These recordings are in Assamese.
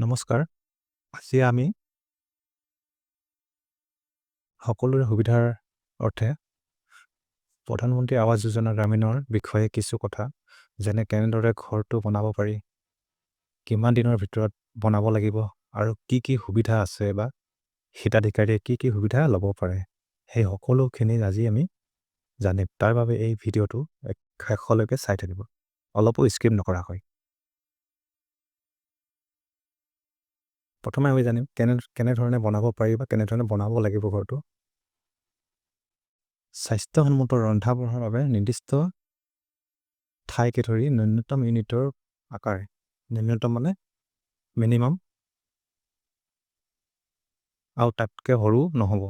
নমস্কাৰ। আজি আমি সকলোৰে সুবিধাৰ অৰ্থে প্ৰধানমন্ত্ৰী আৱাস যোজনা গ্ৰামীণৰ বিষয়ে কিছু কথা, যেনে কেনেদৰে ঘৰটো বনাব পাৰি, কিমান দিনৰ ভিতৰত বনাব লাগিব, আৰু কি সুবিধা আছে বা হিতাধিকাৰীয়ে কি সুবিধা ল'ব পাৰে, সেই সকলোখিনি আজি আমি জানিম। তাৰ বাবে এই ভিডিঅ'টো শেষলৈকে চাই থাকিব, অলপো স্কিপ নকৰাকৈ। প্ৰথমে আমি জানিম কেনেধৰণে বনাব পাৰি বা কেনেধৰণে বনাব লাগিব ঘৰটো। স্বাস্থ্যসন্মত ৰন্ধা বঢ়াৰ বাবে নিৰ্দিষ্ট ঠাইকে ধৰি ন্যূনতম ইউনিটৰ আকাৰ, ন্যূনতম মানে মিনিমাম, আৰু তাতকৈ সৰু নহ'ব।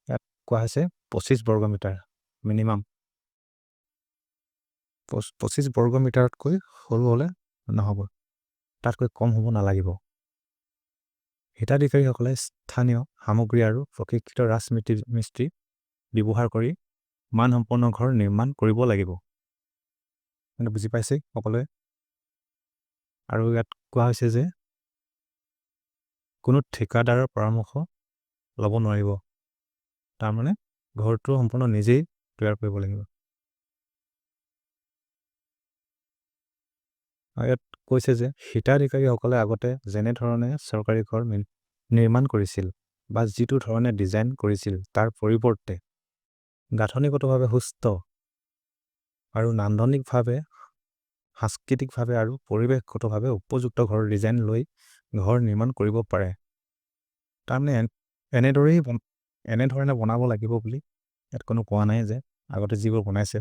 ইয়াত কোৱা হৈছে 25 বৰ্গমিটাৰ মিনিমাম। 25 বৰ্গমিটাৰতকৈ সৰু হ'লে নহ'ব, তাতকৈ কম হ'ব নালাগিব। হিতাধিকাৰীসকলে স্থানীয় সামগ্ৰী আৰু প্ৰশিক্ষিত ৰাজমিস্ত্ৰী ব্যৱহাৰ কৰি মানসম্পন্ন ঘৰ নিৰ্মাণ কৰিব লাগিব। বুজি পাইছে সকলোৱে? আৰু ইয়াত কোৱা হৈছে যে কোনো ঠিকাদাৰৰ পৰামৰ্শ ল'ব নোৱাৰিব, তাৰমানে ঘৰটো সম্পূৰ্ণ নিজেই তৈয়াৰ কৰিব লাগিব। আৰু ইয়াত কৈছে যে হিতাধিকাৰীসকলে আগতে যেনেধৰণে চৰকাৰী ঘৰ নিৰ্মাণ কৰিছিল বা যিটো ধৰণে ডিজাইন কৰিছিল, তাৰ পৰিৱৰ্তে গাঁথনিগতভাৱে সুস্থ আৰু নান্দনিকভাৱে, সাংস্কৃতিকভাৱে আৰু পৰিৱেশগতভাৱে উপযুক্ত ঘৰ ডিজাইন লৈ ঘৰ নিৰ্মাণ কৰিব পাৰে। তাৰমানে এনেধৰণে বনাব লাগিব বুলি ইয়াত কোনো কোৱা নাই যে আগতে যিবোৰ বনাইছে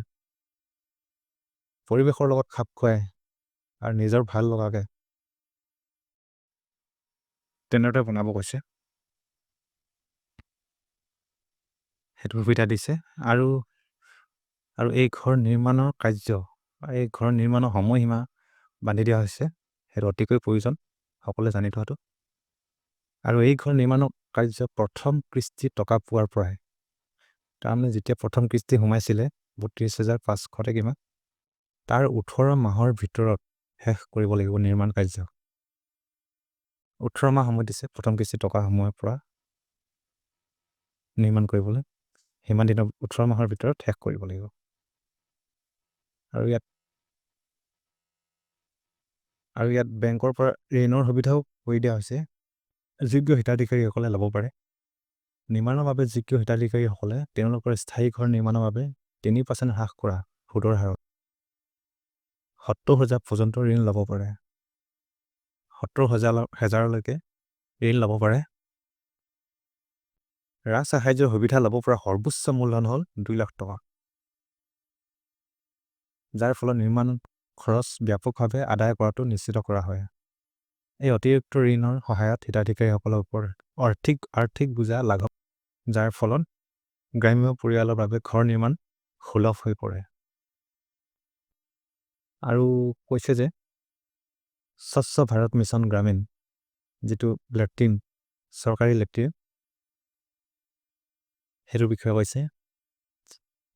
পৰিৱেশৰ লগত খাপ খুৱাই আৰু নিজৰ ভাল লগাকে তেনেদৰে বনাব কৈছে, সেইটো সুবিধা দিছে। আৰু এই ঘৰ নিৰ্মাণৰ কাৰ্য, এই ঘৰ নিৰ্মাণৰ সময়সীমা বান্ধি দিয়া হৈছে, সেইটো অতিকৈ প্ৰয়োজন সকলোৱে জানি থোৱাটো। আৰু এই ঘৰ নিৰ্মাণৰ কাৰ্য প্ৰথম কিস্তি টকা পোৱাৰ পৰাই, তাৰমানে যেতিয়া প্ৰথম কিস্তি সোমাইছিলে 32,500 কিমান, তাৰ 18 মাহৰ ভিতৰত শেষ কৰিব লাগিব নিৰ্মাণ কাৰ্য। 18 মাহ সময় দিছে প্ৰথম কিস্তি টকা সময়ৰ পৰা নিৰ্মাণ কৰিবলৈ, সিমান দিনৰ 18 মাহৰ ভিতৰত শেষ কৰিব লাগিব। আৰু ইয়াত বেংকৰ পৰা ঋণৰ সুবিধাও কৰি দিয়া হৈছে, যোগ্য হিতাধিকাৰীসকলে ল'ব পাৰে। নিৰ্মাণৰ বাবে যোগ্য হিতাধিকাৰীসকলে তেওঁলোকৰ স্থায়ী ঘৰ নিৰ্মাণৰ বাবে 3% হ্ৰাস কৰা সুদৰ হাৰত 70,000 পৰ্যন্ত ঋণ ল'ব পাৰে। 70,000লৈকে ঋণ ল'ব পাৰে। ৰাজ সাহায্যৰ সুবিধা ল'ব পৰা সৰ্বোচ্চ মূলধন হ'ল 2 লাখ টকা, যাৰ ফলত নিৰ্মাণ খৰচ ব্যাপকভাৱে আদায় কৰাটো নিশ্চিত কৰা হয়। এই অতিৰিক্ত ঋণৰ সহায়ত হিতাধিকাৰীসকলৰ ওপৰত আৰ্থিক বোজা লাঘৱ, যাৰ ফলত গ্ৰাম্য পৰিয়ালৰ বাবে ঘৰ নিৰ্মাণ সুলভ হৈ পৰে। আৰু কৈছে যে স্বচ্ছ ভাৰত মিছন গ্ৰামীণ, যিটো লেট্ৰিন, চৰকাৰী লেট্ৰিন, সেইটোৰ বিষয়ে কৈছে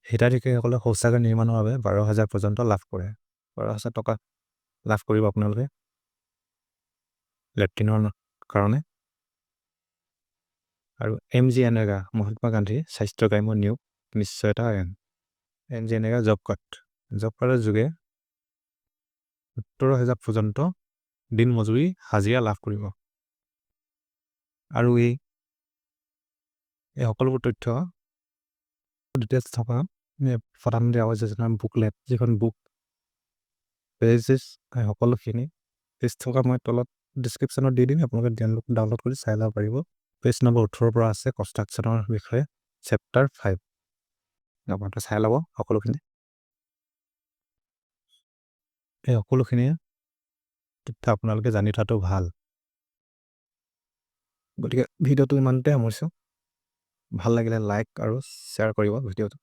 হিতাধিকাৰীসকলে শৌচাগাৰ নিৰ্মাণৰ বাবে 12,000 পৰ্যন্ত লাভ কৰে। 12,000 টকা লাভ কৰিব আপোনালোকে লেট্ৰিনৰ কাৰণে। আৰু MGNREGA, মহাত্মা গান্ধী স্বাস্থ্য গ্ৰাম্য নিয়োগ নিশ্চয়তা আইন, MGNREGA জব কাৰ্ডৰ যোগে 17,000 পৰ্যন্ত দিন মজুৰি হাজিৰা লাভ কৰিব। আৰু এই সকলোবোৰ তথ্য ডিটেইলছ থকা প্ৰধানমন্ত্ৰী আৱাস যোজনাৰ বুকলেট, যিখন বুক পেজেছ, সকলোখিনি পেজ থকা মই তলত ডিছক্ৰিপশ্যনত দি দিম, আপোনালোকে ডাউনলোড কৰি চাই ল'ব পাৰিব। পেজ নম্বৰ 18 পৰা আছে কনষ্ট্ৰাকশ্যনৰ বিষয়ে, চেপ্টাৰ 5, আপোনালোকে চাই ল'ব সকলোখিনি। এই সকলোখিনিয়ে তথ্য আপোনালোকে জানি থোৱাটো ভাল। গতিকে ভিডিঅ'টো ইমানতে সামৰিছোঁ। ভাল লাগিলে লাইক আৰু শ্বেয়াৰ কৰিব ভিডিঅ'টো।